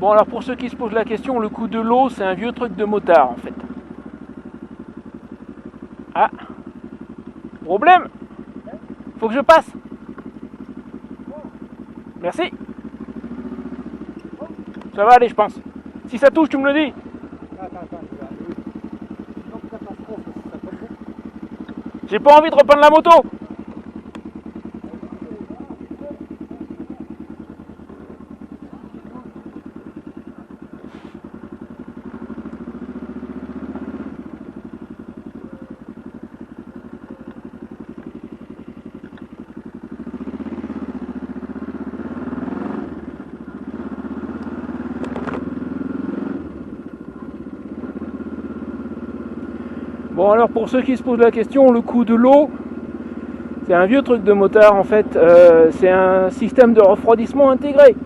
Bon, alors pour ceux qui se posent la question, le coup de l'eau, c'est un vieux truc de motard en fait. Ah, problème. Faut que je passe. Merci. Ça va aller, je pense. Si ça touche, tu me le dis. J'ai pas envie de reprendre la moto. Bon, alors pour ceux qui se posent la question, le coup de l'eau, c'est un vieux truc de motard en fait. C'est un système de refroidissement intégré.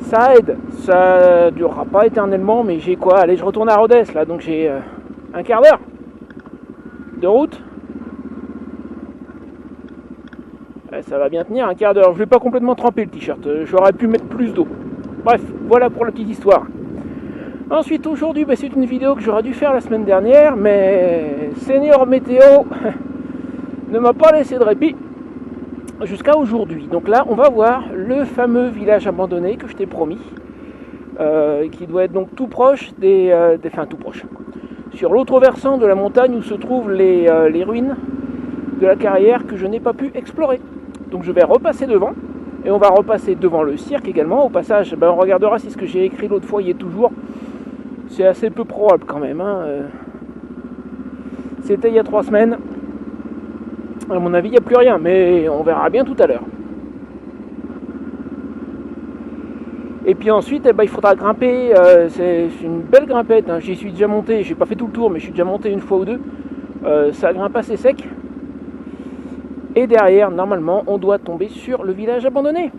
Ça aide, ça durera pas éternellement, mais j'ai quoi? Allez, je retourne à Rodez là, donc j'ai un quart d'heure de route. Ouais, ça va bien tenir, un quart d'heure. Je vais pas complètement tremper le t-shirt, j'aurais pu mettre plus d'eau. Bref, voilà pour la petite histoire. Ensuite, aujourd'hui, c'est une vidéo que j'aurais dû faire la semaine dernière, mais Senior Météo ne m'a pas laissé de répit jusqu'à aujourd'hui. Donc là, on va voir le fameux village abandonné que je t'ai promis, qui doit être donc tout proche enfin tout proche, sur l'autre versant de la montagne où se trouvent les ruines de la carrière que je n'ai pas pu explorer. Donc je vais repasser devant, et on va repasser devant le cirque également. Au passage, on regardera si ce que j'ai écrit l'autre fois y est toujours. C'est assez peu probable quand même. C'était il y a 3 semaines. À mon avis, il n'y a plus rien, mais on verra bien tout à l'heure. Et puis ensuite, il faudra grimper. C'est une belle grimpette. J'y suis déjà monté. J'ai pas fait tout le tour, mais je suis déjà monté une fois ou deux. Ça grimpe assez sec. Et derrière, normalement, on doit tomber sur le village abandonné.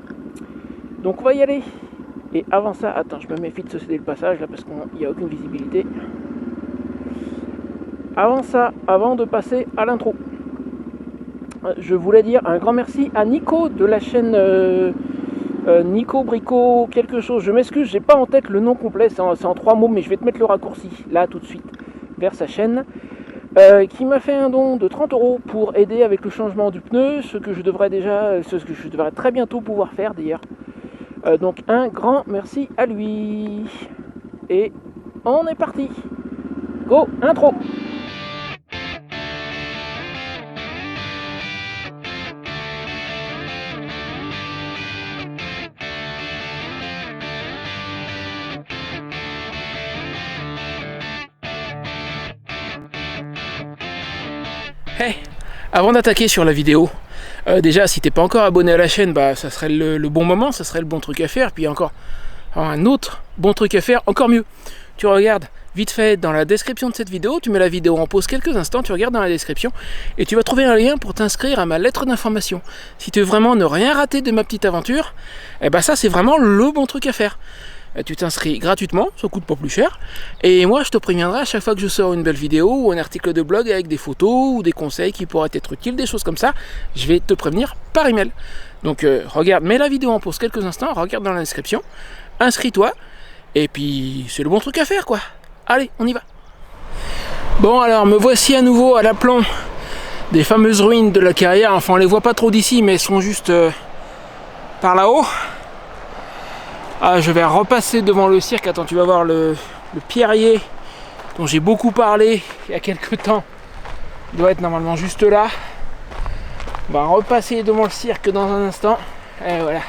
Donc on va y aller. Et avant ça, attends, je me méfie de céder le passage là parce qu'il n'y a aucune visibilité. Avant ça, avant de passer à l'intro, je voulais dire un grand merci à Nico de la chaîne Nico Brico quelque chose. Je m'excuse, j'ai pas en tête le nom complet, c'est en 3 mots, mais je vais te mettre le raccourci là tout de suite vers sa chaîne. Qui m'a fait un don de 30 € pour aider avec le changement du pneu, ce que je devrais très bientôt pouvoir faire d'ailleurs. Donc un grand merci à lui. Et on est parti. Go, intro. Hey, avant d'attaquer sur la vidéo, déjà si t'es pas encore abonné à la chaîne, ça serait le bon moment, ça serait le bon truc à faire. Puis encore un autre bon truc à faire, encore mieux. Tu regardes vite fait dans la description de cette vidéo, tu mets la vidéo en pause quelques instants, tu regardes dans la description et tu vas trouver un lien pour t'inscrire à ma lettre d'information. Si tu veux vraiment ne rien rater de ma petite aventure, ça c'est vraiment le bon truc à faire. Tu t'inscris gratuitement, ça coûte pas plus cher, et moi je te préviendrai à chaque fois que je sors une belle vidéo ou un article de blog avec des photos ou des conseils qui pourraient être utiles, des choses comme ça, je vais te prévenir par email. Donc regarde, mets la vidéo en pause quelques instants, regarde dans la description, inscris-toi, et puis c'est le bon truc à faire quoi. Allez, on y va. Bon alors, me voici à nouveau à l'aplomb des fameuses ruines de la carrière, enfin on les voit pas trop d'ici, mais elles sont juste par là-haut. Ah, je vais repasser devant le cirque. Attends, tu vas voir le pierrier dont j'ai beaucoup parlé il y a quelques temps. Il doit être normalement juste là. On va repasser devant le cirque dans un instant. Et voilà.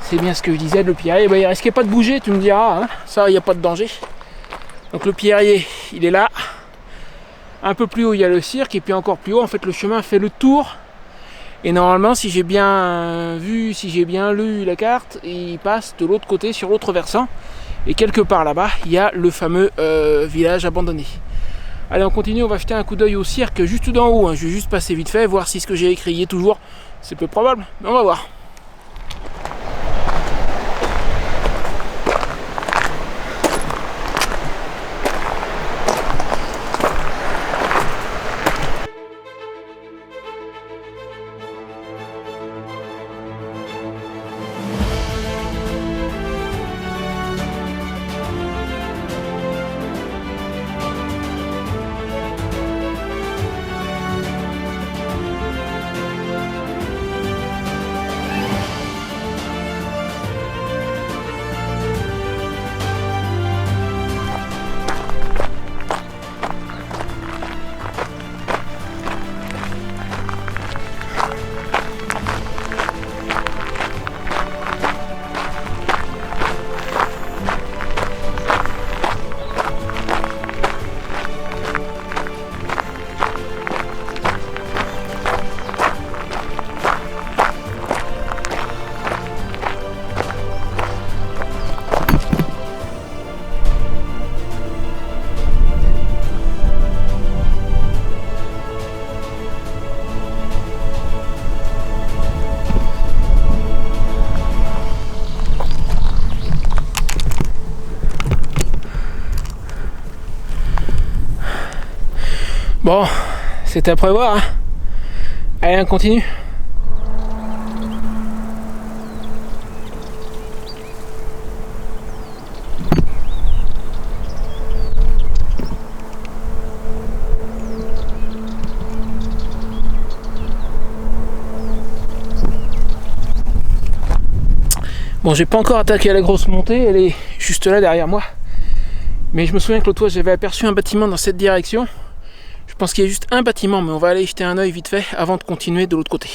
C'est bien ce que je disais, le pierrier. Il risquait pas de bouger, tu me diras. Ça, il n'y a pas de danger. Donc le pierrier, il est là. Un peu plus haut, il y a le cirque. Et puis encore plus haut, en fait, le chemin fait le tour. Et normalement, si j'ai bien lu la carte, il passe de l'autre côté, sur l'autre versant. Et quelque part là-bas, il y a le fameux village abandonné. Allez, on continue, on va jeter un coup d'œil au cirque juste d'en haut. Je vais juste passer vite fait, voir si ce que j'ai écrit y est toujours. C'est peu probable, mais on va voir. Bon, c'est à prévoir, hein. Allez, on continue. Bon, j'ai pas encore attaqué la grosse montée, elle est juste là derrière moi. Mais je me souviens que l'autre fois j'avais aperçu un bâtiment dans cette direction. Je pense qu'il y a juste un bâtiment, mais on va aller y jeter un œil vite fait avant de continuer de l'autre côté.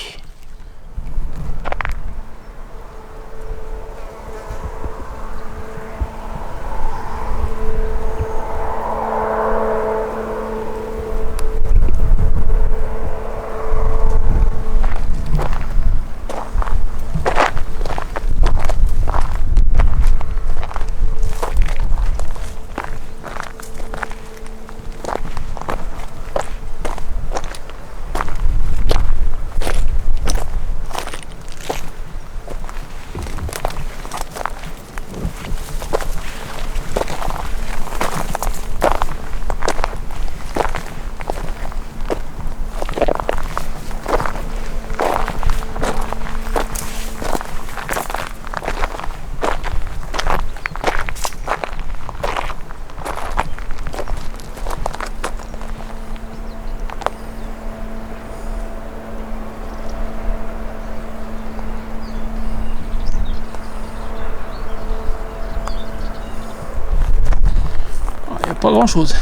Pas grand chose.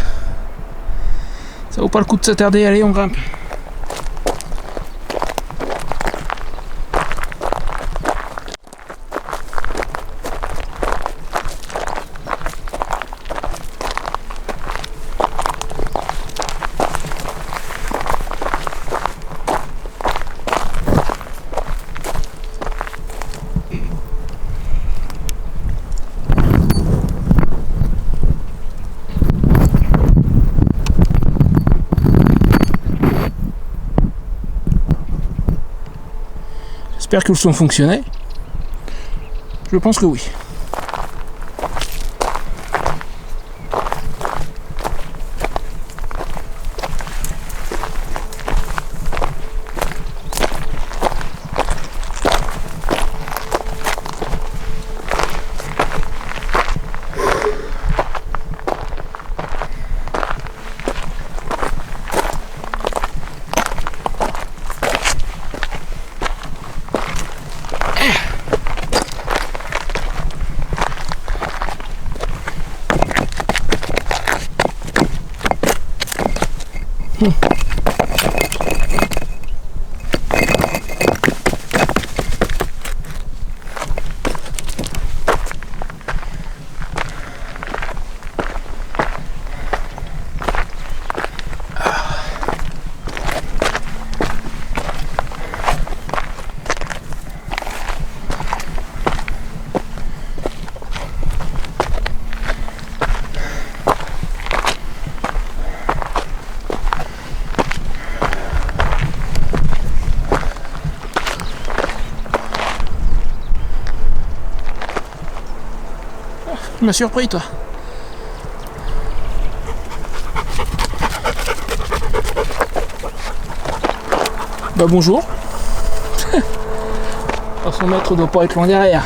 Ça vaut pas le coup de s'attarder, allez on grimpe. J'espère que le son fonctionnait. Je pense que oui. Tu m'as surpris toi. Bah bonjour. 300 mètres doit pas être loin derrière.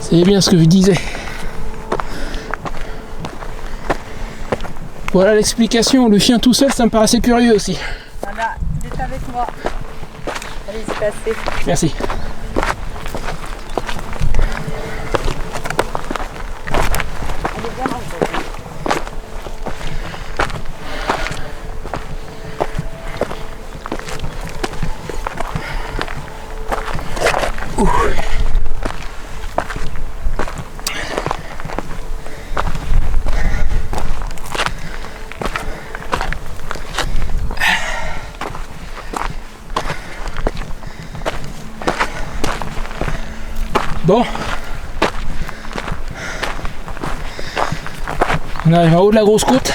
C'est bien ce que je disais. Voilà l'explication, le chien tout seul ça me paraissait curieux aussi. Voilà, il est avec moi. Allez-y, passez. Merci. Elle est bien mangée. Bon, on arrive en haut de la grosse côte.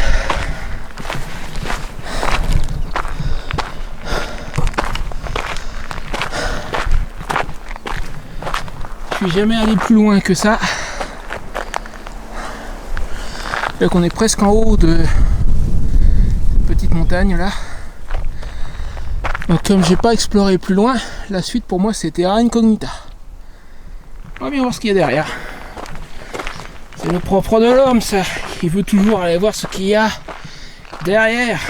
Je suis jamais allé plus loin que ça. Donc on est presque en haut de cette petite montagne là. Donc comme j'ai pas exploré plus loin, la suite pour moi c'est terra incognita. On va bien voir ce qu'il y a derrière. C'est le propre de l'homme ça. Il veut toujours aller voir ce qu'il y a derrière.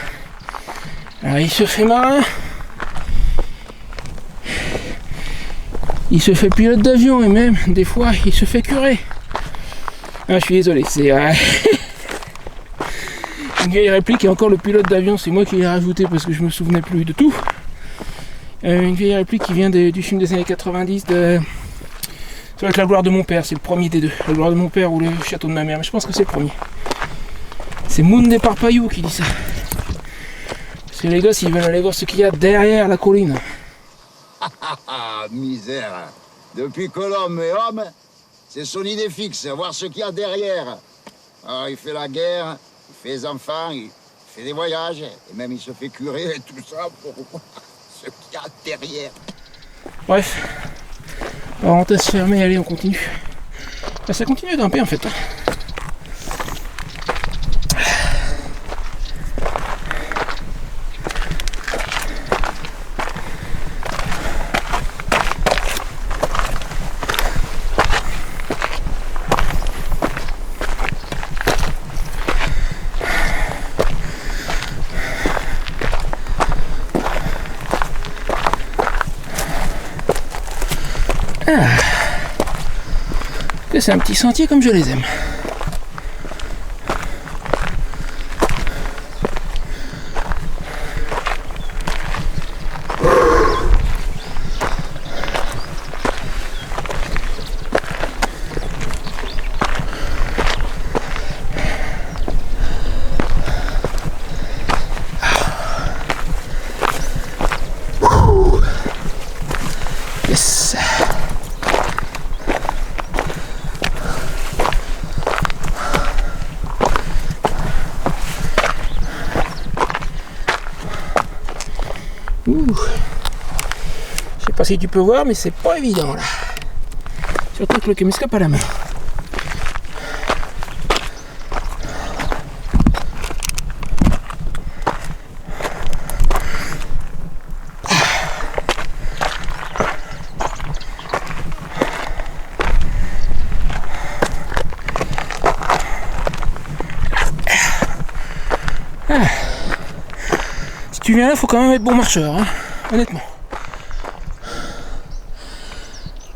Alors il se fait marin. Il se fait pilote d'avion et même des fois il se fait curer. Ah, je suis désolé, c'est une vieille réplique et encore le pilote d'avion, c'est moi qui l'ai rajouté parce que je me souvenais plus de tout. Une vieille réplique qui vient du film des années 90 de... Ça va être La gloire de mon père, c'est le premier des deux. La gloire de mon père ou Le château de ma mère, mais je pense que c'est le premier. C'est Moon des Parpaillous qui dit ça. Parce que les gosses, ils veulent aller voir ce qu'il y a derrière la colline. Ah, misère. Depuis que l'homme est homme, c'est son idée fixe, voir ce qu'il y a derrière. Alors, il fait la guerre, il fait les enfants, il fait des voyages, et même il se fait curer et tout ça pour voir ce qu'il y a derrière. Bref, parenthèse fermée, allez, on continue. Bah, ça continue à grimper en fait. C'est un petit sentier comme je les aime. Yes. Je sais pas si tu peux voir, mais c'est pas évident là. Surtout avec le caméscope à la main. Si tu viens là, faut quand même être bon marcheur, hein, honnêtement.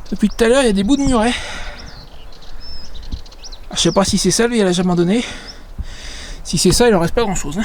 Depuis tout à l'heure, il y a des bouts de muret. Alors, je sais pas si c'est ça, lui, elle a jamais donné. Si c'est ça, il en reste pas grand chose. Hein.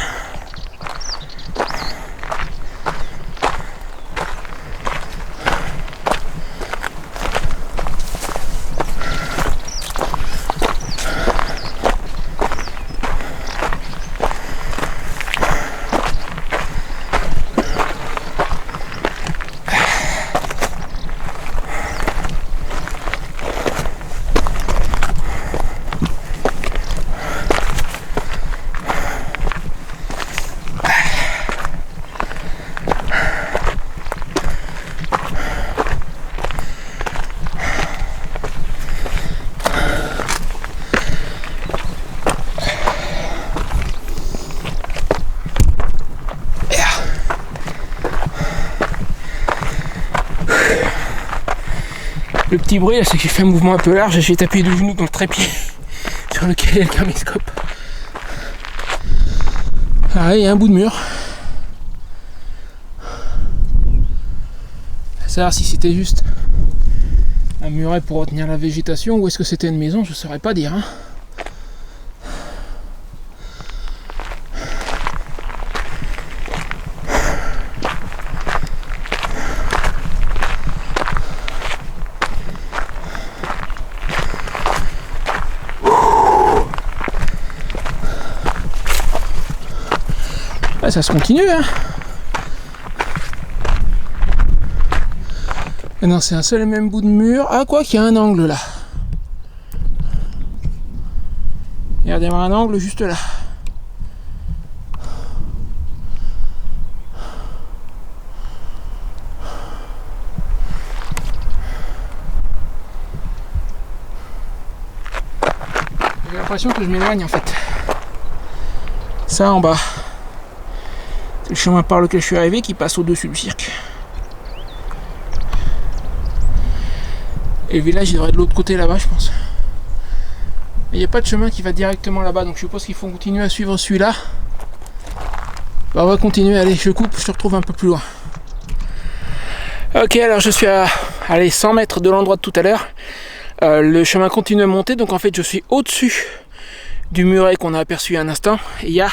Le petit bruit, c'est que j'ai fait un mouvement un peu large et j'ai tapé le genou dans le trépied sur lequel il y a le caméscope. Ah, il y a un bout de mur. À savoir si c'était juste un muret pour retenir la végétation ou est-ce que c'était une maison, je ne saurais pas dire. Hein. Ah, ça se continue, hein. Et non, c'est un seul et même bout de mur. Ah, quoi qu'il y a un angle là. Il y a un angle juste là. J'ai l'impression que je m'éloigne en fait. Ça en bas, c'est le chemin par lequel je suis arrivé qui passe au-dessus du cirque. Et le village il devrait être de l'autre côté là-bas, je pense. Mais il n'y a pas de chemin qui va directement là-bas, donc je suppose qu'il faut continuer à suivre celui-là. Bah, on va continuer, allez, je coupe, je te retrouve un peu plus loin. Ok, alors je suis à 100 mètres de l'endroit de tout à l'heure. Le chemin continue à monter, donc en fait je suis au-dessus du muret qu'on a aperçu il y a un instant. Et il y a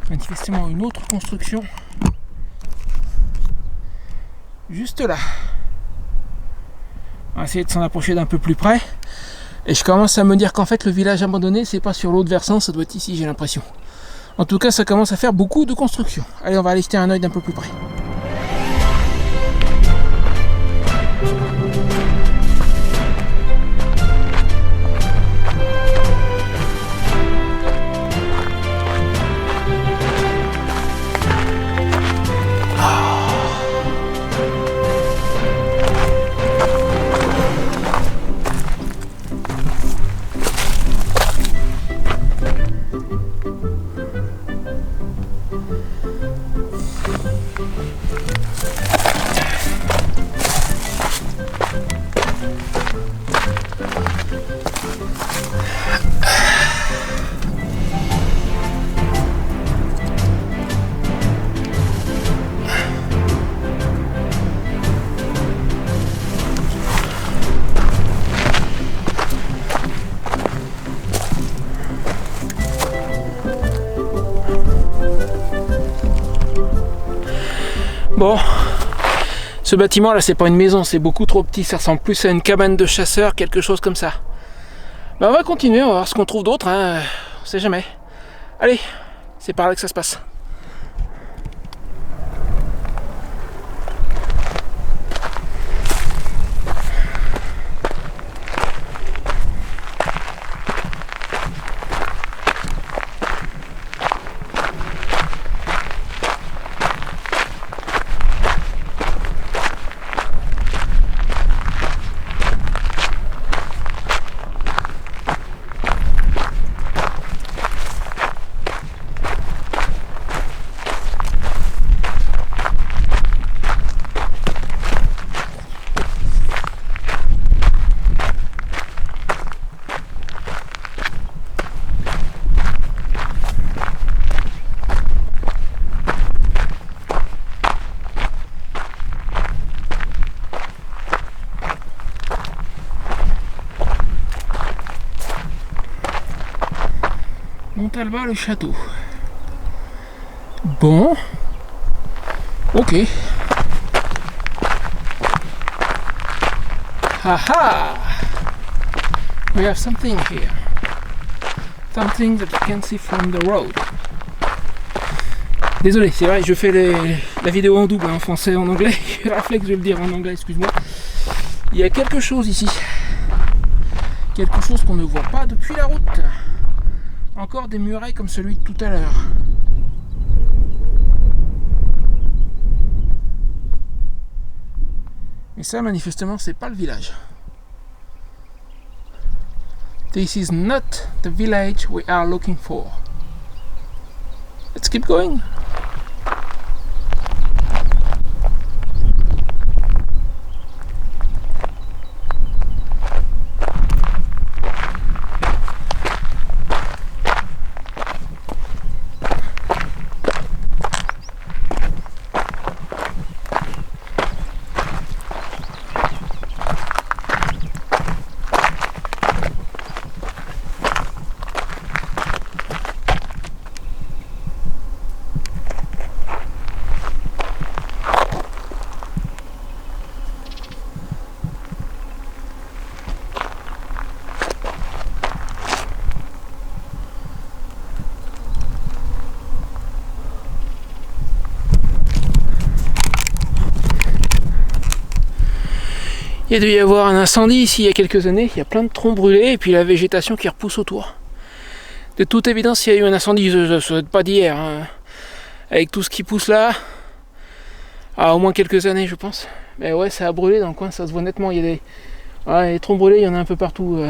manifestement une autre construction juste là. On va essayer de s'en approcher d'un peu plus près. Et je commence à me dire qu'en fait le village abandonné c'est pas sur l'autre versant, ça doit être ici, j'ai l'impression. En tout cas ça commence à faire beaucoup de construction. Allez, on va aller jeter un œil d'un peu plus près. Bon, ce bâtiment là c'est pas une maison, c'est beaucoup trop petit, ça ressemble plus à une cabane de chasseurs, quelque chose comme ça. Ben, on va continuer, on va voir ce qu'on trouve d'autre, hein. On sait jamais. Allez, c'est par là que ça se passe. Montalba, le château. Bon. Ok. Haha! We have something here. Something that you can see from the road. Désolé, c'est vrai, je fais la vidéo en double, hein, en français et en anglais. J'ai le réflexe de le dire en anglais, excuse-moi. Il y a quelque chose ici. Quelque chose qu'on ne voit pas depuis la route. Encore des murailles comme celui de tout à l'heure. Et ça, manifestement, c'est pas le village. This is not the village we are looking for. Let's keep going. Il y a dû y avoir un incendie ici il y a quelques années, il y a plein de troncs brûlés et puis la végétation qui repousse autour. De toute évidence, il y a eu un incendie, ça ne date pas d'hier, hein. Avec tout ce qui pousse là, au moins quelques années je pense. Mais ouais, ça a brûlé dans le coin, ça se voit nettement, il y a des troncs brûlés, il y en a un peu partout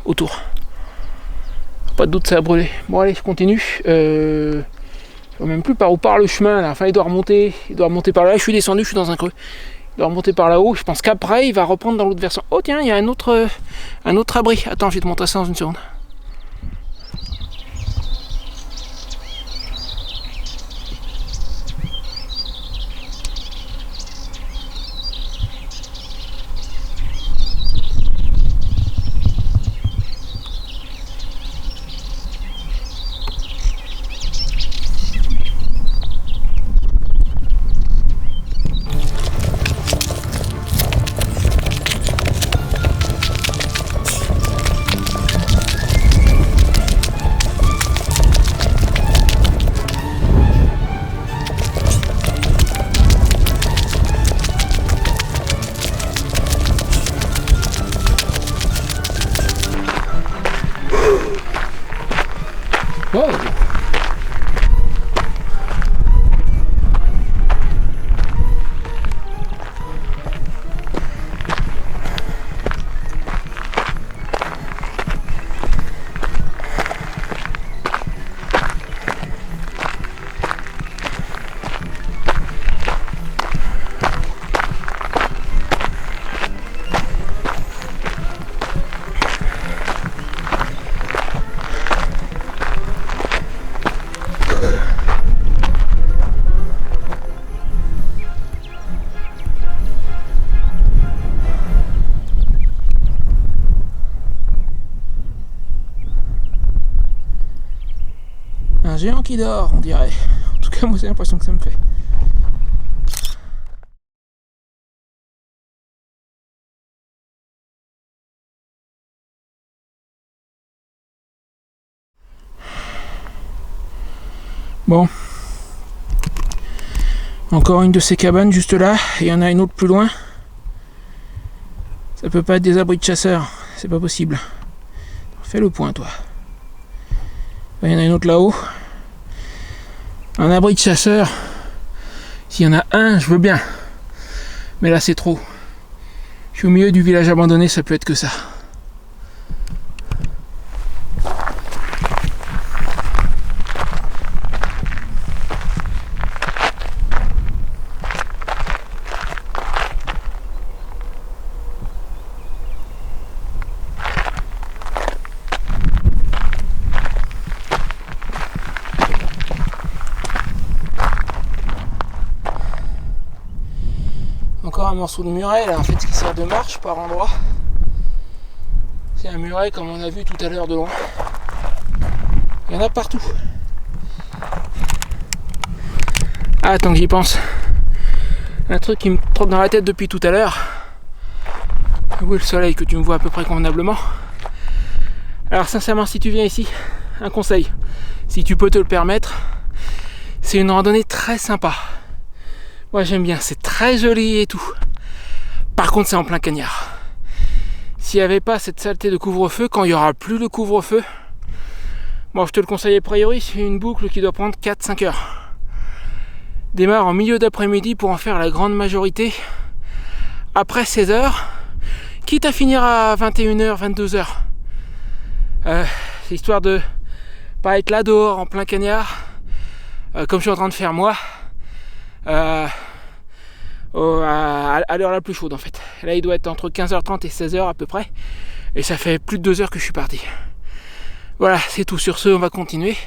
autour. Pas de doute, ça a brûlé. Bon allez, je continue. Je vois même plus par où part le chemin là. Enfin il doit remonter par là. Je suis descendu, je suis dans un creux. Il doit remonter par là-haut. Je pense qu'après il va reprendre dans l'autre versant. Oh tiens, il y a un autre abri. Attends, je vais te montrer ça dans une seconde. Wow. Un géant qui dort, on dirait. En tout cas, moi, c'est l'impression que ça me fait. Bon. Encore une de ces cabanes juste là. Il y en a une autre plus loin. Ça peut pas être des abris de chasseurs. C'est pas possible. Fais le point, toi. Il y en a une autre là-haut. Un abri de chasseurs. S'il y en a un, je veux bien. Mais là, c'est trop. Je suis au milieu du village abandonné, ça peut être que ça. Encore un morceau de muret là, en fait, ce qui sert de marche par endroit. C'est un muret comme on a vu tout à l'heure de loin. Il y en a partout. Ah, tant que j'y pense, un truc qui me trotte dans la tête depuis tout à l'heure. Où est le soleil, que tu me vois à peu près convenablement. Alors sincèrement, si tu viens ici, un conseil, si tu peux te le permettre, c'est une randonnée très sympa. Moi j'aime bien, c'est très joli et tout. Par contre c'est en plein cagnard. S'il n'y avait pas cette saleté de couvre-feu, quand il n'y aura plus le couvre-feu, bon je te le conseille a priori, c'est une boucle qui doit prendre 4-5 heures. Démarre en milieu d'après-midi pour en faire la grande majorité après 16 heures, quitte à finir à 21h, 22h. C'est histoire de pas être là dehors en plein cagnard, comme je suis en train de faire moi. À l'heure la plus chaude en fait. Là il doit être entre 15h30 et 16h à peu près. Et ça fait plus de 2 heures que je suis parti. Voilà, c'est tout. Sur ce, on va continuer.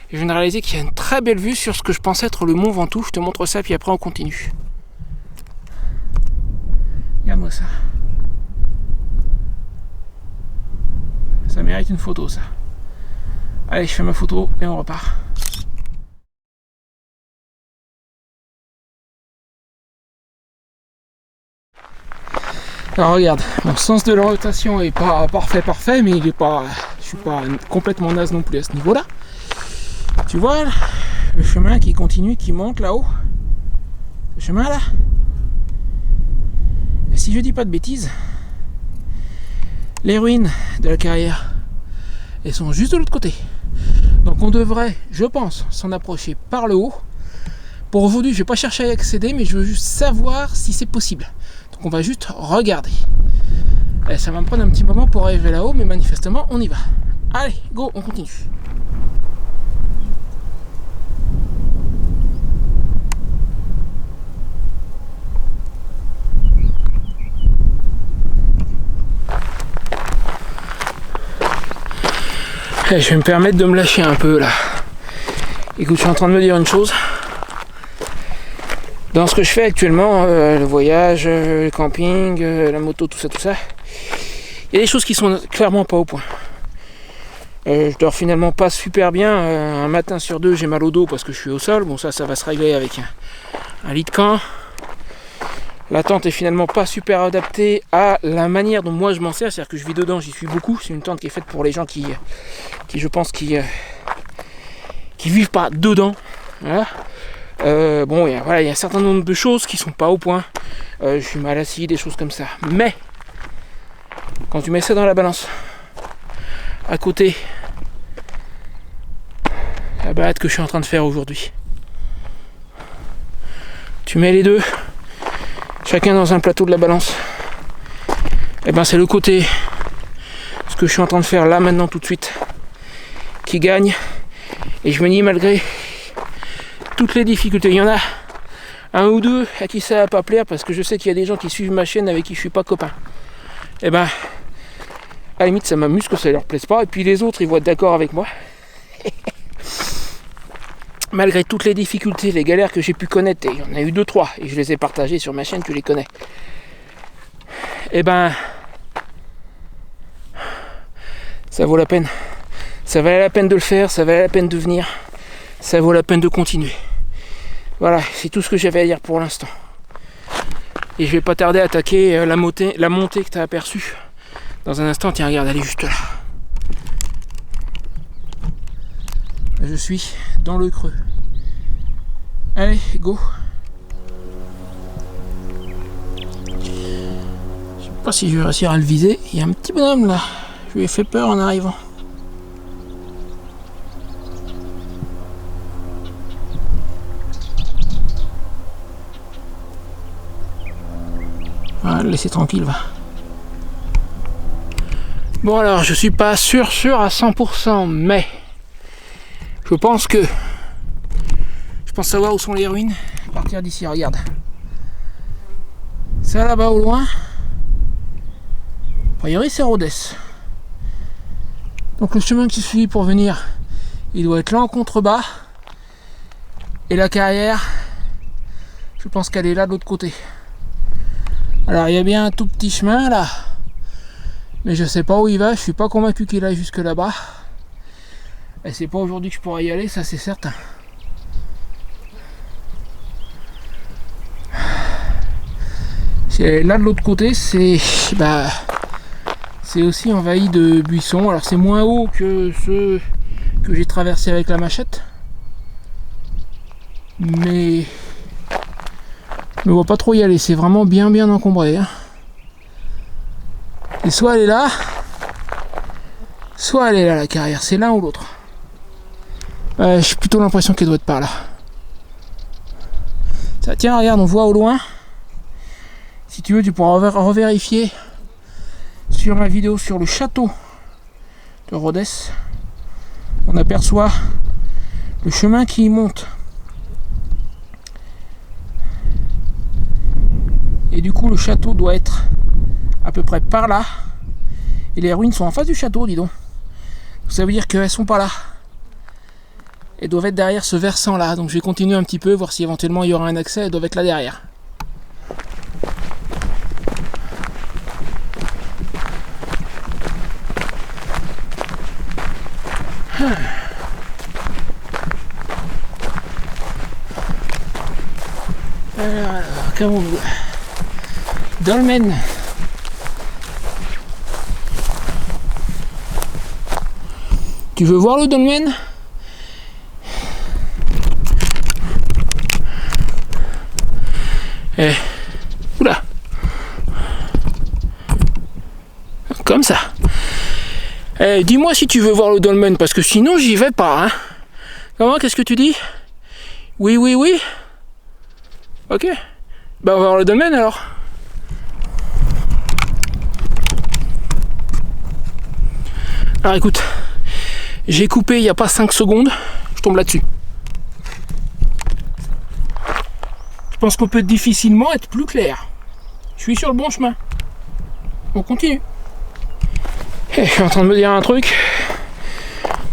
Et je viens de réaliser qu'il y a une très belle vue sur ce que je pensais être le mont Ventoux. Je te montre ça puis après on continue. Regarde-moi ça. Ça mérite une photo ça. Allez, je fais ma photo et on repart. Alors regarde, mon sens de l'orientation est pas parfait, mais il est pas, je suis pas complètement naze non plus à ce niveau-là. Tu vois là, le chemin qui continue, qui monte là-haut, ce chemin-là. Et si je dis pas de bêtises, les ruines de la carrière, elles sont juste de l'autre côté. Donc on devrait, je pense, s'en approcher par le haut. Pour aujourd'hui, je vais pas chercher à y accéder, mais je veux juste savoir si c'est possible. Donc on va juste regarder. Et ça va me prendre un petit moment pour arriver là-haut, mais manifestement on y va. Allez, go, on continue. Et je vais me permettre de me lâcher un peu là. Écoute, je suis en train de me dire une chose. Dans ce que je fais actuellement, le voyage, le camping, la moto, tout ça, il y a des choses qui sont clairement pas au point. Je dors finalement pas super bien. Un matin sur deux, j'ai mal au dos parce que je suis au sol. Bon, ça va se régler avec un lit de camp. La tente est finalement pas super adaptée à la manière dont moi je m'en sers. C'est-à-dire que je vis dedans, j'y suis beaucoup. C'est une tente qui est faite pour les gens qui je pense, qui vivent pas dedans. Voilà. Bon, il y a un certain nombre de choses qui sont pas au point. Je suis mal assis, des choses comme ça. Mais quand tu mets ça dans la balance, à côté la balade que je suis en train de faire aujourd'hui, tu mets les deux, chacun dans un plateau de la balance, et ben c'est le côté, ce que je suis en train de faire là maintenant tout de suite, qui gagne. Et je me dis, malgré toutes les difficultés, il y en a un ou deux à qui ça va pas plaire, parce que je sais qu'il y a des gens qui suivent ma chaîne avec qui je suis pas copain. Et ben à la limite ça m'amuse que ça leur plaise pas, et puis les autres ils vont être d'accord avec moi. Malgré toutes les difficultés, les galères que j'ai pu connaître, et il y en a eu 2-3 et je les ai partagées sur ma chaîne, tu les connais. Et ben ça vaut la peine. Ça valait la peine de le faire, ça valait la peine de venir, ça vaut la peine de continuer. Voilà, c'est tout ce que j'avais à dire pour l'instant. Et je vais pas tarder à attaquer la montée que tu as aperçue dans un instant. Tiens, regarde, elle est juste là. Je suis dans le creux. Allez, go. Je sais pas si je vais réussir à le viser. Il y a un petit bonhomme là. Je lui ai fait peur en arrivant. Voilà, le laisser tranquille, va. Bon alors, je suis pas sûr à 100%, mais je pense savoir où sont les ruines. À partir d'ici, regarde. Ça là-bas au loin, a priori c'est Rhodes. Donc le chemin qui suit pour venir, il doit être là en contrebas. Et la carrière, je pense qu'elle est là de l'autre côté. Alors il y a bien un tout petit chemin là, mais je sais pas où il va, je suis pas convaincu qu'il aille jusque là-bas. Et c'est pas aujourd'hui que je pourrais y aller, ça c'est certain. Là de l'autre côté, c'est aussi envahi de buissons. Alors c'est moins haut que ceux que j'ai traversés avec la machette, mais je ne vois pas trop y aller, c'est vraiment bien encombré, hein. Et soit elle est là, soit elle est là, la carrière, c'est l'un ou l'autre. J'ai plutôt l'impression qu'elle doit être par là. Ça, tiens, regarde, on voit au loin. Si tu veux, tu pourras revérifier sur ma vidéo sur le château de Rhodes. On aperçoit le chemin qui monte. Et du coup, le château doit être à peu près par là. Et les ruines sont en face du château, dis donc. Ça veut dire qu'elles sont pas là. Elles doivent être derrière ce versant là. Donc je vais continuer un petit peu, voir si éventuellement il y aura un accès. Elles doivent être là derrière. Alors, qu'avons-nous ? Dolmen. Tu veux voir le dolmen ? Oula. Comme ça. Dis-moi si tu veux voir le dolmen, parce que sinon j'y vais pas, hein. Comment ? Qu'est-ce que tu dis ? Oui. Ok. Bah on va voir le dolmen alors. Alors écoute, j'ai coupé il n'y a pas 5 secondes, je tombe là-dessus. Je pense qu'on peut difficilement être plus clair. Je suis sur le bon chemin. On continue. Je suis en train de me dire un truc.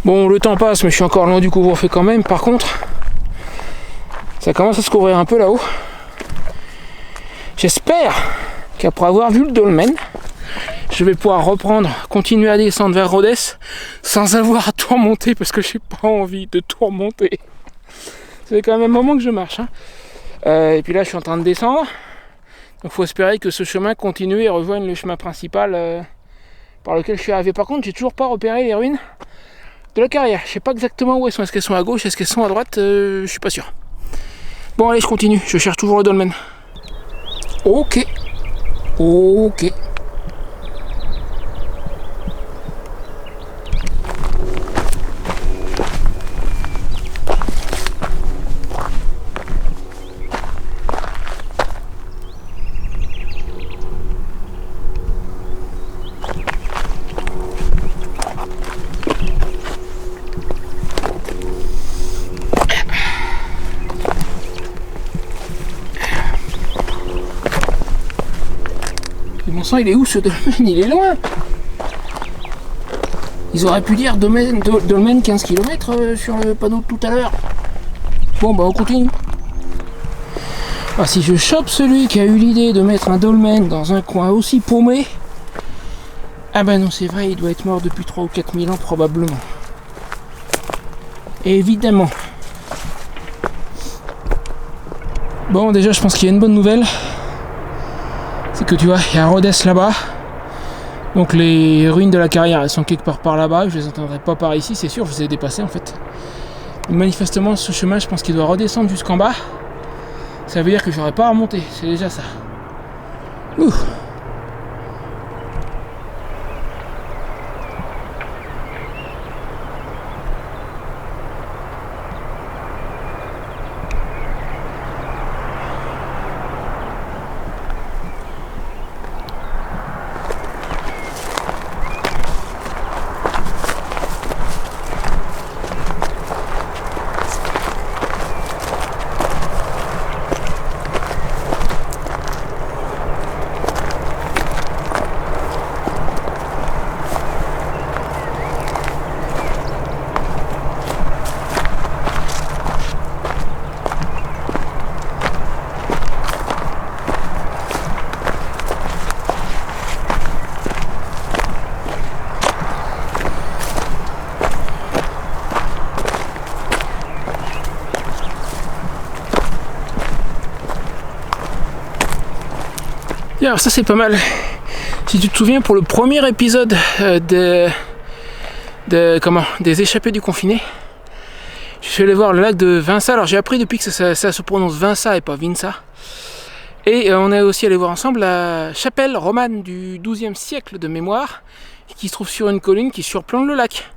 Bon, le temps passe, mais je suis encore loin du couvre-feu quand même. Par contre, ça commence à se couvrir un peu là-haut. J'espère qu'après avoir vu le dolmen, je vais pouvoir continuer à descendre vers Rhodes sans avoir à tout remonter parce que j'ai pas envie de tout remonter. Ça fait quand même un moment que je marche. Hein. Et puis là, je suis en train de descendre. Donc, il faut espérer que ce chemin continue et rejoigne le chemin principal par lequel je suis arrivé. Par contre, j'ai toujours pas repéré les ruines de la carrière. Je sais pas exactement où elles sont. Est-ce qu'elles sont à gauche? Est-ce qu'elles sont à droite? Je suis pas sûr. Bon, allez, je continue. Je cherche toujours le dolmen. Ok. Ok. Mon sang, il est où ce dolmen? Il est loin. Ils auraient pu dire dolmen 15 km sur le panneau de tout à l'heure. Bon, bah on continue. Ah, si je chope celui qui a eu l'idée de mettre un dolmen dans un coin aussi paumé, ah ben non, c'est vrai, il doit être mort depuis 3 ou 4 000 ans probablement. Évidemment. Bon, déjà, je pense qu'il y a une bonne nouvelle. C'est que tu vois, il y a Rhodes là-bas. Donc les ruines de la carrière, elles sont quelque part par là-bas. Je les entendrai pas par ici, c'est sûr, je les ai dépassées en fait. Mais manifestement, ce chemin, je pense qu'il doit redescendre jusqu'en bas. Ça veut dire que j'aurais pas à remonter, c'est déjà ça. Ouh. Et alors ça c'est pas mal. Si tu te souviens, pour le premier épisode des échappées du confiné, je suis allé voir le lac de Vinça. Alors j'ai appris depuis que ça se prononce Vinça et pas Vinça. Et on est aussi allé voir ensemble la chapelle romane du XIIe siècle de mémoire, qui se trouve sur une colline qui surplombe le lac.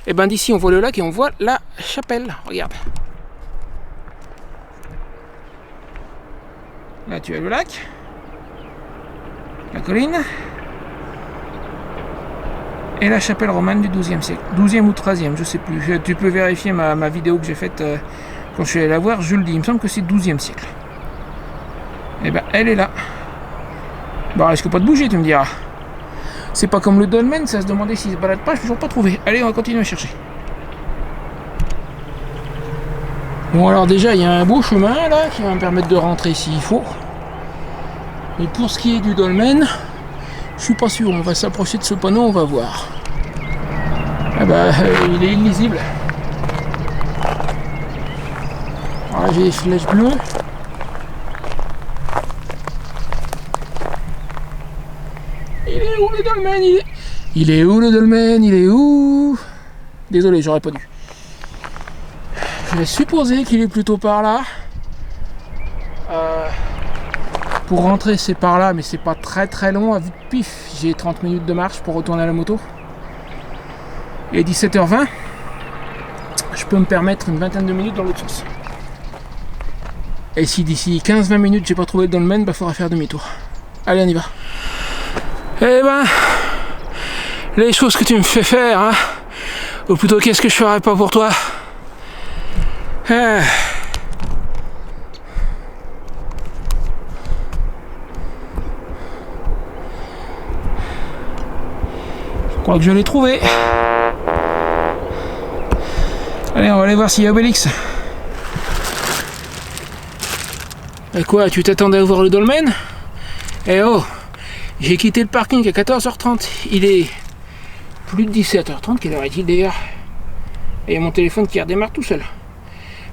Et ben d'ici on voit le lac et on voit la chapelle. Regarde. Là tu as le lac, la colline et la chapelle romane du XIIe siècle. 12e ou 13e, je sais plus. Tu peux vérifier ma vidéo que j'ai faite quand je suis allé la voir, je le dis. Il me semble que c'est 12e siècle. Et ben elle est là. Bah risque pas de bouger, tu me diras. C'est pas comme le dolmen, ça se demandait s'il se balade pas, je l'ai toujours pas trouvé. Allez, on va continuer à chercher. Bon alors déjà il y a un beau chemin là qui va me permettre de rentrer s'il faut. Et pour ce qui est du dolmen, je suis pas sûr, on va s'approcher de ce panneau, on va voir. Ah bah il est illisible. Alors j'ai des flèches bleues. Il est où le dolmen? Il est où le dolmen? Il est où? Désolé, j'aurais pas dû. Je vais supposer qu'il est plutôt par là. Pour rentrer c'est par là, mais c'est pas très très long. À vue de pif, j'ai 30 minutes de marche pour retourner à la moto. Et 17h20, je peux me permettre une vingtaine de minutes dans l'autre sens. Et si d'ici 15-20 minutes j'ai pas trouvé le dolmen, bah faudra faire demi-tour. Allez, on y va. Eh ben, les choses que tu me fais faire, hein, ou plutôt qu'est-ce que je ferais pas pour toi. Je crois que je l'ai trouvé. on va aller voir s'il y a Obélix. Et quoi, tu t'attendais à voir le dolmen? Eh oh, j'ai quitté le parking à 14h30. Il est plus de 17h30. Quelle heure est-il d'ailleurs? Et il y a mon téléphone qui redémarre tout seul.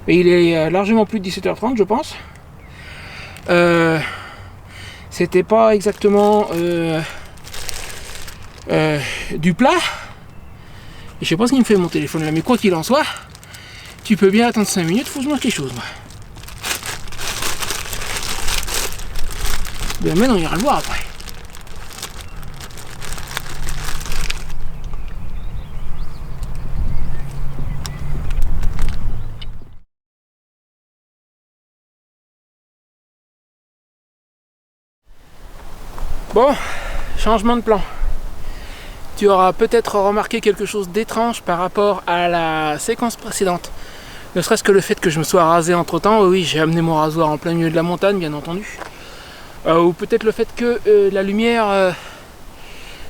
Mais il est largement plus de 17h30, je pense. C'était pas exactement du plat. Et je sais pas ce qu'il me fait mon téléphone là, mais quoi qu'il en soit, tu peux bien attendre 5 minutes, faut que je mange quelque chose moi. Ben mais on ira le voir après. Bon, changement de plan. Tu auras peut-être remarqué quelque chose d'étrange par rapport à la séquence précédente. Ne serait-ce que le fait que je me sois rasé entre temps. Oui, j'ai amené mon rasoir en plein milieu de la montagne, bien entendu. Ou peut-être le fait que la lumière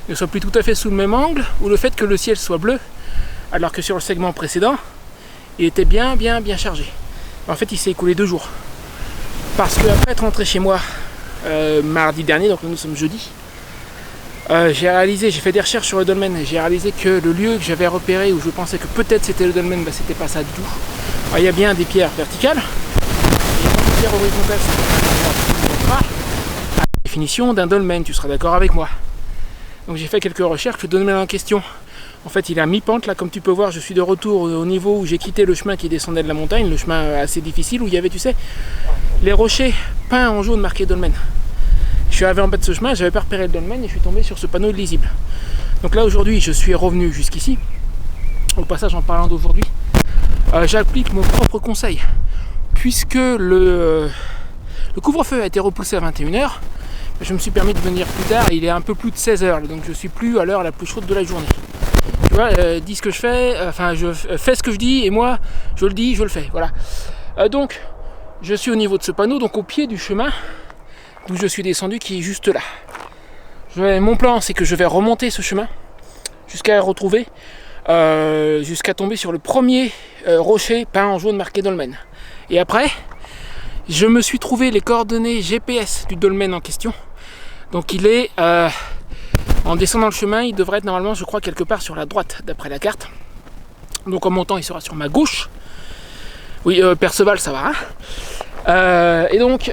ne soit plus tout à fait sous le même angle, ou le fait que le ciel soit bleu, alors que sur le segment précédent, il était bien chargé. En fait, il s'est écoulé 2 jours. Parce que après être rentré chez moi mardi dernier, donc nous sommes jeudi, j'ai fait des recherches sur le dolmen et j'ai réalisé que le lieu que j'avais repéré où je pensais que peut-être c'était le dolmen, c'était pas ça du tout. Alors, il y a bien des pierres verticales, et des pierres horizontales, c'est la définition d'un dolmen, tu seras d'accord avec moi. Donc j'ai fait quelques recherches, le dolmen en question, en fait il est à mi-pente, là comme tu peux voir je suis de retour au niveau où j'ai quitté le chemin qui descendait de la montagne, le chemin assez difficile où il y avait, tu sais, les rochers peints en jaune marqués dolmen. Je suis arrivé en bas de ce chemin, j'avais pas repéré le dolmen et je suis tombé sur ce panneau lisible. Donc là aujourd'hui je suis revenu jusqu'ici. Au passage, en parlant d'aujourd'hui, j'applique mon propre conseil. Puisque le couvre-feu a été repoussé à 21h, je me suis permis de venir plus tard et il est un peu plus de 16h, donc je suis plus à l'heure la plus chaude de la journée. Tu vois, dis ce que je fais, je fais ce que je dis et moi je le dis, je le fais. Voilà. Donc je suis au niveau de ce panneau, donc au pied du chemin d'où je suis descendu, qui est juste là. Mon plan, c'est que je vais remonter ce chemin jusqu'à retrouver, jusqu'à tomber sur le premier rocher peint en jaune marqué dolmen. Et après, je me suis trouvé les coordonnées GPS du dolmen en question. Donc il est, en descendant le chemin, il devrait être normalement, je crois, quelque part sur la droite, d'après la carte. Donc en montant, il sera sur ma gauche. Oui, Perceval, ça va. Hein, et donc,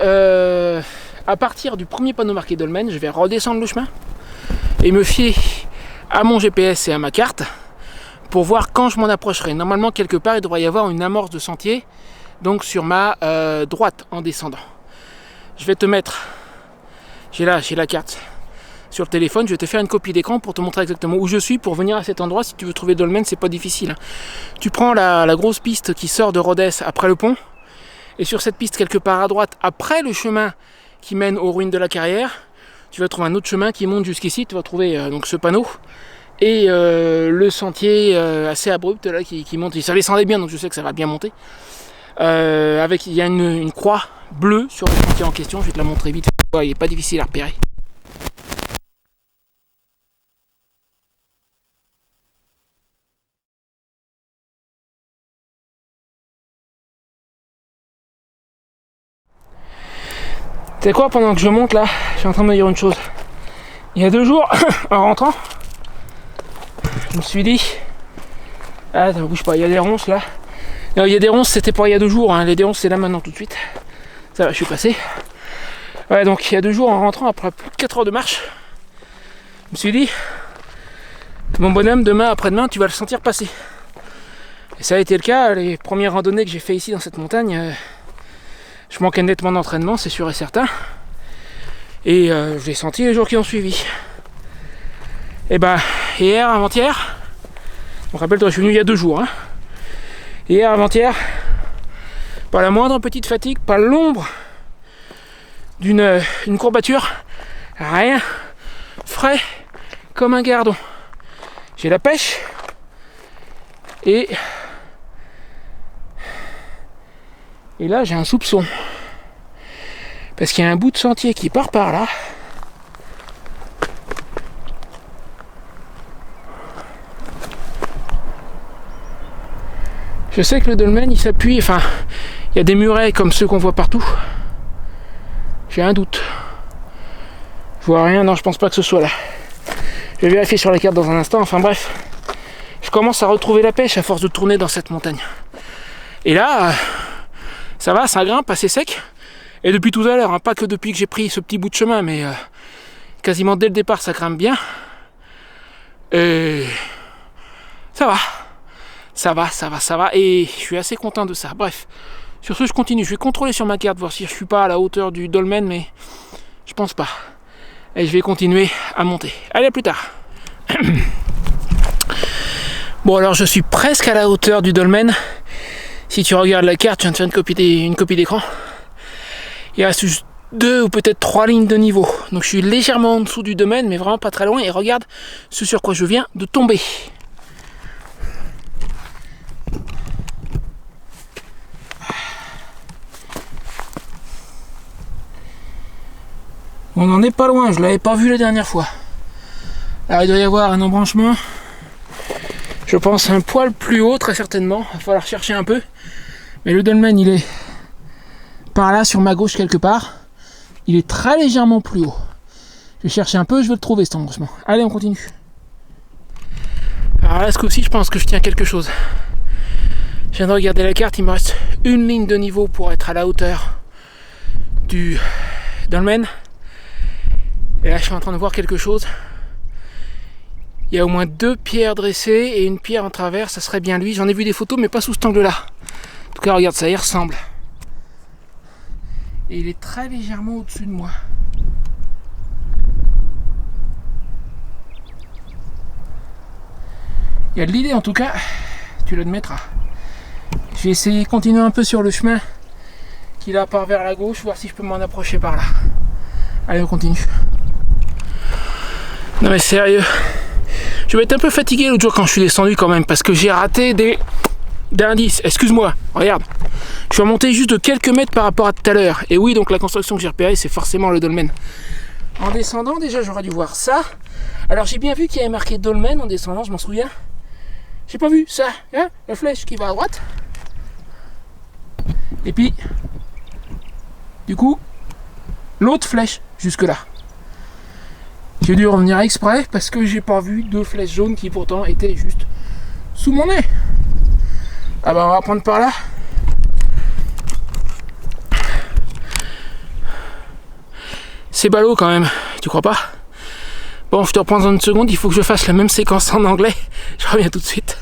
à partir du premier panneau marqué dolmen, je vais redescendre le chemin et me fier à mon GPS et à ma carte pour voir quand je m'en approcherai. Normalement, quelque part, il devrait y avoir une amorce de sentier, donc sur ma droite en descendant. Je vais te mettre, j'ai la carte sur le téléphone, je vais te faire une copie d'écran pour te montrer exactement où je suis pour venir à cet endroit. Si tu veux trouver dolmen, c'est pas difficile. Tu prends la grosse piste qui sort de Rodez après le pont, et sur cette piste quelque part à droite, après le chemin qui mène aux ruines de la carrière, tu vas trouver un autre chemin qui monte jusqu'ici. Tu vas trouver donc ce panneau et le sentier assez abrupt là qui monte. Ça descendait bien, donc je sais que ça va bien monter. Il y a une croix bleue sur le sentier en question. Je vais te la montrer vite. Il n'est pas difficile à repérer. Tu sais quoi, pendant que je monte là, je suis en train de me dire une chose. Il y a 2 jours, en rentrant, je me suis dit, ah ça bouge pas, il y a des ronces là. Non, il y a des ronces, c'était pas il y a 2 jours, hein. Les ronces c'est là maintenant tout de suite. Ça va, je suis passé. Ouais, donc il y a 2 jours, en rentrant, après plus de 4 heures de marche, je me suis dit, mon bonhomme, demain, après-demain, tu vas le sentir passer. Et ça a été le cas. Les premières randonnées que j'ai fait ici dans cette montagne, je manquais nettement d'entraînement, c'est sûr et certain. Et je l'ai senti les jours qui ont suivi. Et ben, hier, avant-hier, rappelle-toi, je suis venu il y a 2 jours. Hein. Hier, avant-hier, pas la moindre petite fatigue, pas l'ombre d'une courbature, rien, frais comme un gardon. J'ai la pêche et là j'ai un soupçon. Parce qu'il y a un bout de sentier qui part par là. Je sais que le dolmen il s'appuie, enfin il y a des murets comme ceux qu'on voit partout. J'ai un doute. Je vois rien, non je pense pas que ce soit là. Je vais vérifier sur la carte dans un instant, enfin bref. Je commence à retrouver la pêche à force de tourner dans cette montagne. Et là, ça va, ça grimpe assez sec. Et depuis tout à l'heure, hein, pas que depuis que j'ai pris ce petit bout de chemin, mais quasiment dès le départ ça grimpe bien. Et ça va. Ça va, et je suis assez content de ça. Bref, sur ce je continue, je vais contrôler sur ma carte, voir si je suis pas à la hauteur du dolmen, mais je pense pas. Et je vais continuer à monter. Allez, à plus tard. Bon alors je suis presque à la hauteur du dolmen. Si tu regardes la carte, je viens de faire une copie d'écran. Il reste juste 2 ou peut-être 3 lignes de niveau. Donc je suis légèrement en dessous du dolmen, mais vraiment pas très loin. Et regarde ce sur quoi je viens de tomber. On n'en est pas loin, je l'avais pas vu la dernière fois. Alors il doit y avoir un embranchement, je pense un poil plus haut très certainement, il va falloir chercher un peu. Mais le dolmen il est par là sur ma gauche quelque part, il est très légèrement plus haut. Je vais chercher un peu, je vais le trouver cet embranchement. Allez on continue. Alors là ce coup-ci je pense que je tiens quelque chose. Je viens de regarder la carte, il me reste une ligne de niveau pour être à la hauteur du dolmen. Et là je suis en train de voir quelque chose. Il y a au moins 2 pierres dressées et une pierre en travers, ça serait bien lui. J'en ai vu des photos mais pas sous cet angle là. En tout cas regarde, ça y ressemble. Et il est très légèrement au-dessus de moi. Il y a de l'idée en tout cas, tu l'admettras. Je vais essayer de continuer un peu sur le chemin qui là part vers la gauche, voir si je peux m'en approcher par là. Allez on continue. Non mais sérieux, je vais être un peu fatigué l'autre jour quand je suis descendu quand même parce que j'ai raté des indices. Excuse-moi, regarde, je suis remonté juste de quelques mètres par rapport à tout à l'heure. Et oui, donc la construction que j'ai repérée c'est forcément le dolmen. En descendant déjà j'aurais dû voir ça. Alors j'ai bien vu qu'il y avait marqué dolmen en descendant, je m'en souviens. J'ai pas vu ça, hein, la flèche qui va à droite. Et puis, du coup, l'autre flèche jusque là. J'ai dû revenir exprès parce que j'ai pas vu 2 flèches jaunes qui pourtant étaient juste sous mon nez. Ah bah on va prendre par là. C'est ballot quand même, tu crois pas? Bon, je te reprends dans une seconde, il faut que je fasse la même séquence en anglais. Je reviens tout de suite.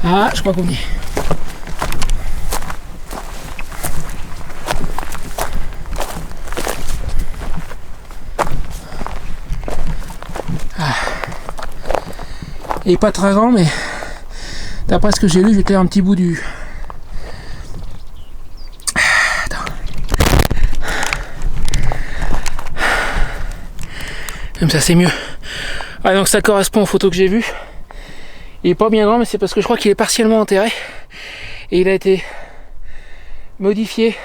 Ah, je crois qu'on y est. Ah. Il n'est pas très grand, mais d'après ce que j'ai lu, j'étais un petit bout du... Attends. Comme ça, c'est mieux. Ah, donc ça correspond aux photos que j'ai vues. Il est pas bien grand, mais c'est parce que je crois qu'il est partiellement enterré et il a été modifié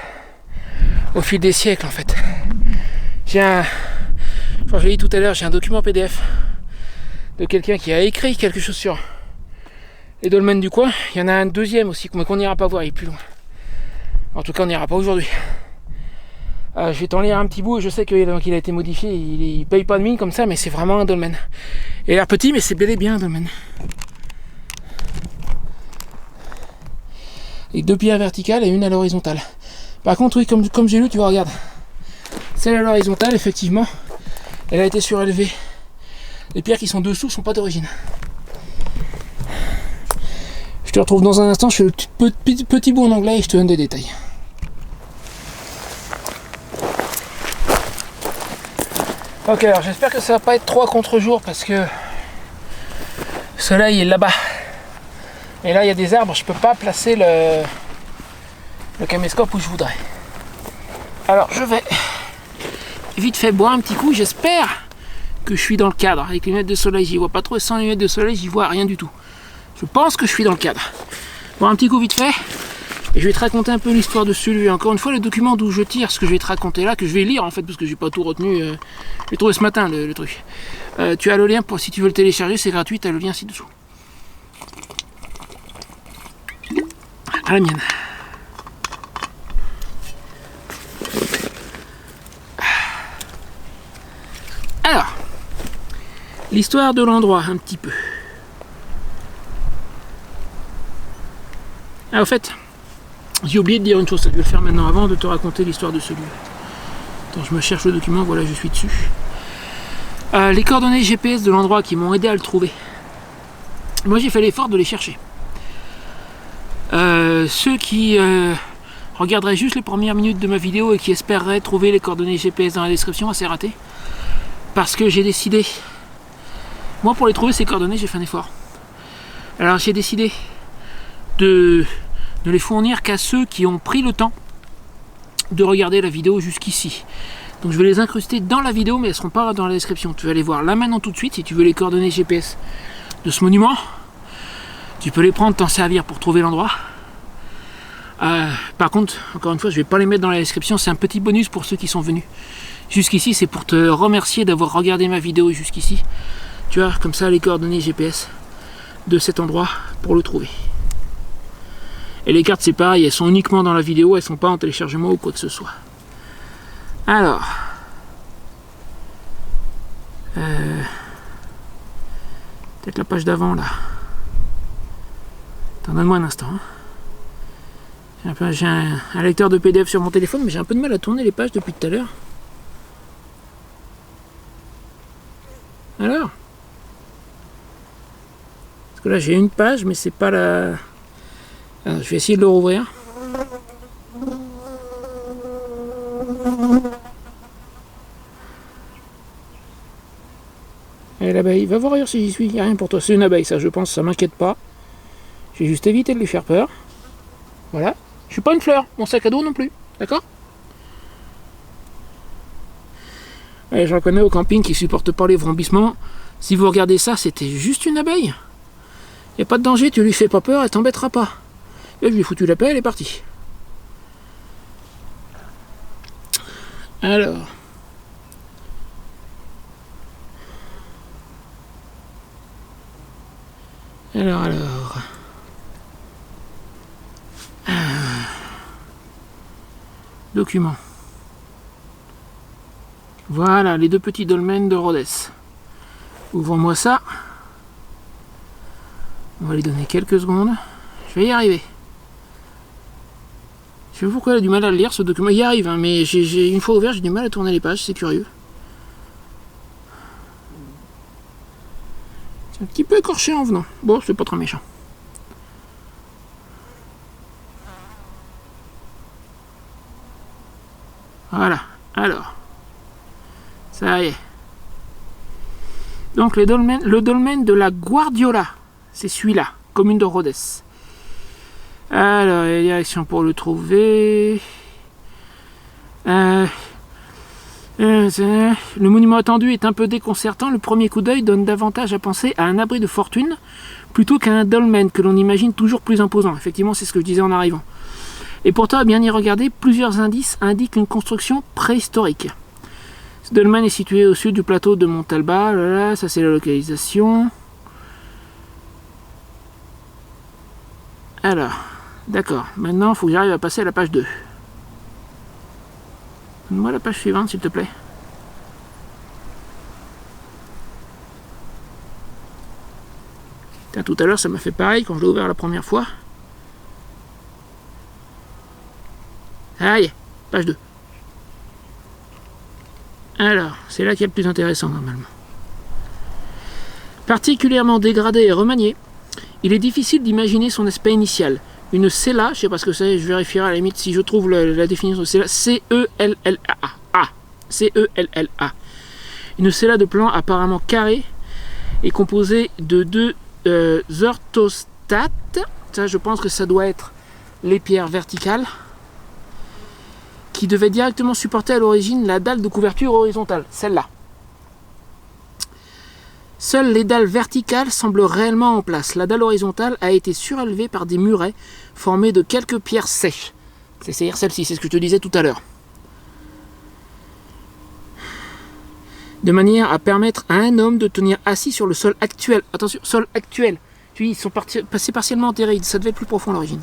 au fil des siècles en fait. J'ai un, enfin, je l'ai dit tout à l'heure, j'ai un document PDF de quelqu'un qui a écrit quelque chose sur les dolmens du coin. Il y en a un deuxième aussi, mais qu'on n'ira pas voir, il est plus loin. En tout cas, on n'ira pas aujourd'hui. Je vais t'en lire un petit bout et je sais qu'il a été modifié. Il paye pas de mine comme ça, mais c'est vraiment un dolmen. Il a l'air petit, mais c'est bel et bien un dolmen. Et 2 pierres verticales et une à l'horizontale. Par contre, oui, comme j'ai lu, tu vois, regarde. Celle à l'horizontale, effectivement, elle a été surélevée. Les pierres qui sont dessous sont pas d'origine. Je te retrouve dans un instant, je fais le petit bout en anglais et je te donne des détails. Ok, alors j'espère que ça va pas être trop à contre-jour parce que le soleil est là-bas. Et là, il y a des arbres, je peux pas placer le caméscope où je voudrais. Alors, je vais vite fait boire un petit coup. J'espère que je suis dans le cadre. Avec les lunettes de soleil, j'y vois pas trop. Sans les lunettes de soleil, j'y vois rien du tout. Je pense que je suis dans le cadre. Boire un petit coup vite fait. Et je vais te raconter un peu l'histoire de celui. Encore une fois, le document d'où je tire ce que je vais te raconter là, que je vais lire en fait, parce que j'ai pas tout retenu. Je l'ai trouvé ce matin, le truc. Tu as le lien pour si tu veux le télécharger, c'est gratuit. Tu as le lien ci-dessous. À la mienne. Alors, l'histoire de l'endroit, un petit peu. Ah, au fait, j'ai oublié de dire une chose, ça je vais le faire maintenant avant de te raconter l'histoire de ce lieu. Attends, je me cherche le document, voilà, je suis dessus. Les coordonnées GPS de l'endroit qui m'ont aidé à le trouver. Moi, j'ai fait l'effort de les chercher. Ceux qui regarderaient juste les premières minutes de ma vidéo et qui espéreraient trouver les coordonnées GPS dans la description, c'est raté. Parce que j'ai décidé, moi pour les trouver ces coordonnées, j'ai fait un effort. Alors j'ai décidé de ne les fournir qu'à ceux qui ont pris le temps de regarder la vidéo jusqu'ici. Donc je vais les incruster dans la vidéo, mais elles ne seront pas dans la description. Tu vas les voir là maintenant tout de suite si tu veux les coordonnées GPS de ce monument. Tu peux les prendre, t'en servir pour trouver l'endroit. Par contre, encore une fois, je ne vais pas les mettre dans la description. C'est un petit bonus pour ceux qui sont venus jusqu'ici. C'est pour te remercier d'avoir regardé ma vidéo jusqu'ici. Tu vois, comme ça, les coordonnées GPS de cet endroit pour le trouver. Et les cartes, c'est pareil. Elles sont uniquement dans la vidéo. Elles ne sont pas en téléchargement ou quoi que ce soit. Alors. Peut-être la page d'avant, là. Donne-moi un instant. J'ai un lecteur de PDF sur mon téléphone, mais j'ai un peu de mal à tourner les pages depuis tout à l'heure. Alors, parce que là j'ai une page, mais c'est pas la... Alors, je vais essayer de le rouvrir. Et l'abeille, va voir ailleurs si j'y suis, il n'y a rien pour toi. C'est une abeille, ça je pense, ça m'inquiète pas. Je vais juste éviter de lui faire peur. Voilà. Je suis pas une fleur, mon sac à dos non plus. D'accord? Et je reconnais au camping qui supporte pas les vrombissements. Si vous regardez ça, c'était juste une abeille. Il n'y a pas de danger, tu lui fais pas peur, elle t'embêtera pas. Et je lui ai foutu la paix, elle est partie. Alors. Document. Voilà, les 2 petits dolmens de Rhodes. Ouvre-moi ça. On va lui donner quelques secondes. Je vais y arriver. Je sais pas pourquoi elle a du mal à le lire ce document. Il y arrive, hein, mais une fois ouvert, j'ai du mal à tourner les pages, c'est curieux. C'est un petit peu écorché en venant. Bon, c'est pas très méchant. Voilà, alors. Ça y est. Donc le dolmen de la Guardiola, c'est celui-là, commune de Rhodes. Alors, les directions pour le trouver. Le monument attendu est un peu déconcertant. Le premier coup d'œil donne davantage à penser à un abri de fortune plutôt qu'à un dolmen que l'on imagine toujours plus imposant. Effectivement, c'est ce que je disais en arrivant. Et pourtant, à bien y regarder, plusieurs indices indiquent une construction préhistorique. Ce dolmen est situé au sud du plateau de Montalba. Là, ça c'est la localisation. Alors, d'accord. Maintenant, il faut que j'arrive à passer à la page 2. Donne-moi la page suivante, s'il te plaît. Putain, tout à l'heure, ça m'a fait pareil quand je l'ai ouvert la première fois. Aïe, page 2. Alors, c'est là qu'il y a le plus intéressant normalement. Particulièrement dégradé et remanié, il est difficile d'imaginer son aspect initial. Une cella, je sais pas ce que c'est, je vérifierai à la limite si je trouve la définition de cella, C-E-L-L-A. C-E-L-L-A. Une cella de plan apparemment carré et composée de deux orthostates. Ça, je pense que ça doit être les pierres verticales qui devait directement supporter à l'origine la dalle de couverture horizontale, celle-là. Seules les dalles verticales semblent réellement en place. La dalle horizontale a été surélevée par des murets formés de quelques pierres sèches. C'est-à-dire celle-ci, c'est ce que je te disais tout à l'heure. De manière à permettre à un homme de tenir assis sur le sol actuel. Attention, sol actuel. Tu dis, ils sont passés partiellement enterrés, ça devait être plus profond à l'origine.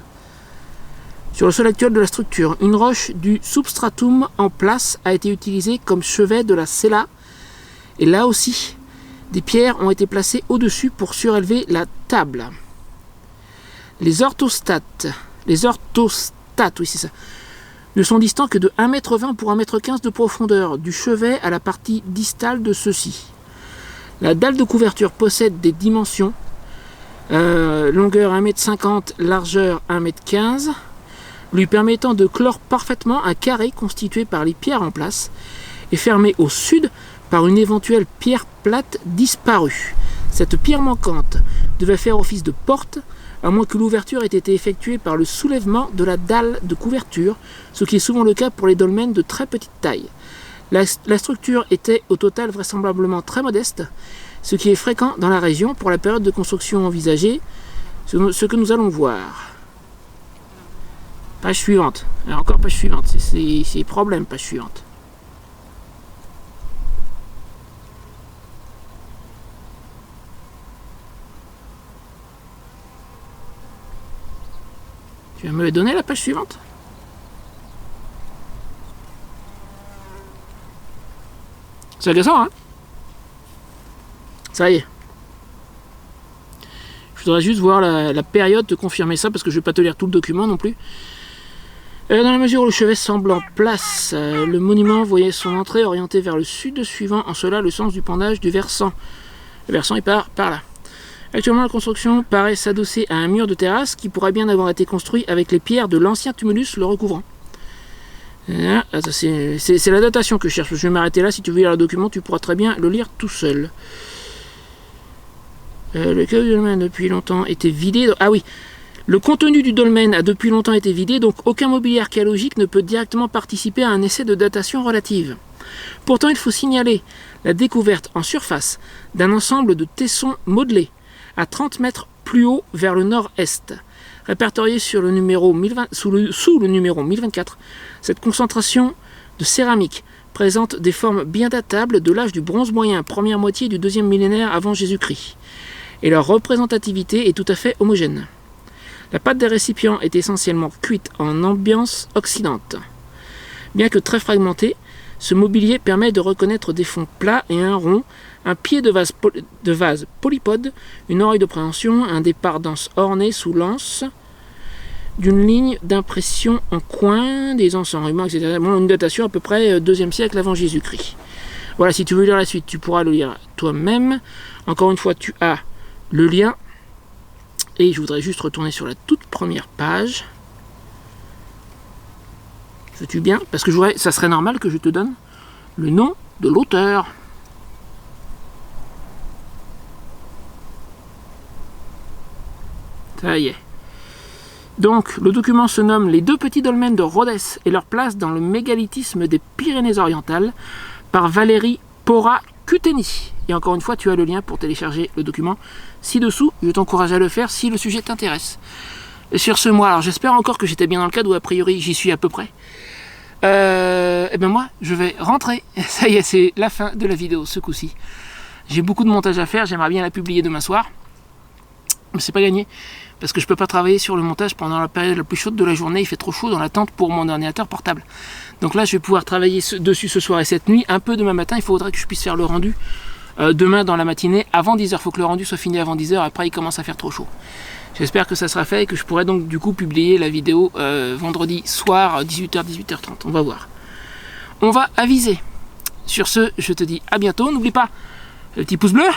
Sur le sol actuel de la structure, une roche du substratum en place a été utilisée comme chevet de la cella. Et là aussi, des pierres ont été placées au-dessus pour surélever la table. Les orthostates, oui c'est ça, ne sont distants que de 1,20 m pour 1,15 m de profondeur, du chevet à la partie distale de ceux-ci. La dalle de couverture possède des dimensions, longueur 1,50 m, largeur 1,15 m, lui permettant de clore parfaitement un carré constitué par les pierres en place et fermé au sud par une éventuelle pierre plate disparue. Cette pierre manquante devait faire office de porte, à moins que l'ouverture ait été effectuée par le soulèvement de la dalle de couverture, ce qui est souvent le cas pour les dolmens de très petite taille. La structure était au total vraisemblablement très modeste, ce qui est fréquent dans la région pour la période de construction envisagée, ce que nous allons voir. Page suivante. Alors encore page suivante. C'est problème, page suivante. Tu vas me donner la page suivante? Ça descend, hein? Ça y est. Je voudrais juste voir la période, te confirmer ça, parce que je ne vais pas te lire tout le document non plus. Dans la mesure où le chevet semble en place, le monument voyait son entrée orientée vers le sud, suivant en cela le sens du pendage du versant. Le versant est par là. Actuellement, la construction paraît s'adosser à un mur de terrasse qui pourrait bien avoir été construit avec les pierres de l'ancien tumulus le recouvrant. C'est la datation que je cherche. Je vais m'arrêter là. Si tu veux lire le document, tu pourras très bien le lire tout seul. Le cœur du dolmen depuis longtemps était vidé. Ah oui, le contenu du dolmen a depuis longtemps été vidé, donc aucun mobilier archéologique ne peut directement participer à un essai de datation relative. Pourtant, il faut signaler la découverte en surface d'un ensemble de tessons modelés à 30 mètres plus haut vers le nord-est. Répertorié sur le numéro 1020, sous le numéro 1024, cette concentration de céramique présente des formes bien datables de l'âge du bronze moyen, première moitié du deuxième millénaire avant Jésus-Christ. Et leur représentativité est tout à fait homogène. La pâte des récipients est essentiellement cuite en ambiance oxydante. Bien que très fragmenté, ce mobilier permet de reconnaître des fonds plats et un rond, un pied de vase polypode, une oreille de préhension, un départ d'anse orné sous l'anse, d'une ligne d'impression en coin, des enseignements, etc. Bon, une datation à peu près 2e siècle avant Jésus-Christ. Voilà, si tu veux lire la suite, tu pourras le lire toi-même. Encore une fois, tu as le lien. Et je voudrais juste retourner sur la toute première page. Veux-tu bien? Parce que ça serait normal que je te donne le nom de l'auteur. Ça y est. Donc, le document se nomme « Les deux petits dolmens de Rhodes et leur place dans le mégalithisme des Pyrénées-Orientales » par Valérie Pora-Cuteni. Et encore une fois, tu as le lien pour télécharger le document ci-dessous. Je t'encourage à le faire si le sujet t'intéresse. Et sur ce mois, alors j'espère encore que j'étais bien dans le cadre, ou a priori j'y suis à peu près. Et ben moi, je vais rentrer. Ça y est, c'est la fin de la vidéo ce coup-ci. J'ai beaucoup de montage à faire, j'aimerais bien la publier demain soir. Mais c'est pas gagné. Parce que je peux pas travailler sur le montage pendant la période la plus chaude de la journée, il fait trop chaud dans la tente pour mon ordinateur portable. Donc là je vais pouvoir travailler dessus ce soir et cette nuit, un peu demain matin, il faudrait que je puisse faire le rendu demain dans la matinée, avant 10h, il faut que le rendu soit fini avant 10h, après il commence à faire trop chaud. J'espère que ça sera fait et que je pourrai donc du coup publier la vidéo vendredi soir 18h, 18h30, on va voir. On va aviser. Sur ce, je te dis à bientôt, n'oublie pas le petit pouce bleu,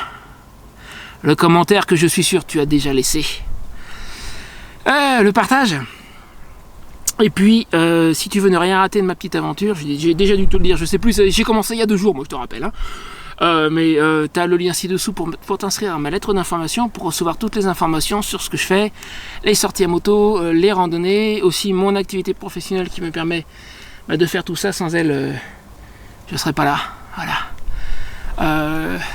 le commentaire que je suis sûr tu as déjà laissé. Le partage. Et puis, si tu veux ne rien rater de ma petite aventure, j'ai déjà dû te le dire, je sais plus, j'ai commencé il y a 2 jours, moi je te rappelle. Hein. Mais tu as le lien ci-dessous pour t'inscrire à ma lettre d'information, pour recevoir toutes les informations sur ce que je fais, les sorties à moto, les randonnées, aussi mon activité professionnelle qui me permet de faire tout ça. Sans elle, je ne serais pas là. Voilà.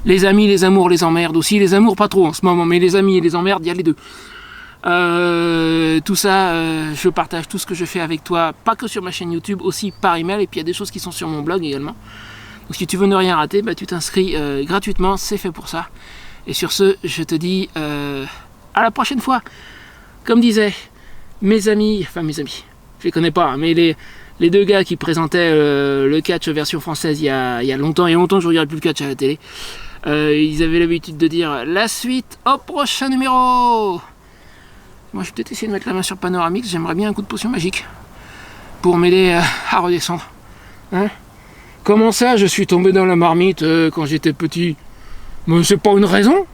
Les amis, les amours, les emmerdes aussi. Les amours, pas trop en ce moment, mais les amis et les emmerdes, il y a les deux. Tout ça, je partage tout ce que je fais avec toi, pas que sur ma chaîne YouTube, aussi par email, et puis il y a des choses qui sont sur mon blog également. Donc si tu veux ne rien rater, tu t'inscris gratuitement, c'est fait pour ça. Et sur ce, je te dis à la prochaine fois. Comme disaient mes amis, je les connais pas, hein, mais les 2 gars qui présentaient le catch version française il y a longtemps, je regarde plus le catch à la télé, ils avaient l'habitude de dire la suite au prochain numéro. Moi je vais peut-être essayer de mettre la main sur Panoramix, j'aimerais bien un coup de potion magique pour m'aider à redescendre. Hein? Comment ça je suis tombé dans la marmite quand j'étais petit? Mais c'est pas une raison.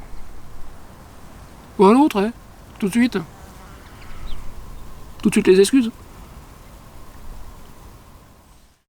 Ou à l'autre, hein? Tout de suite les excuses.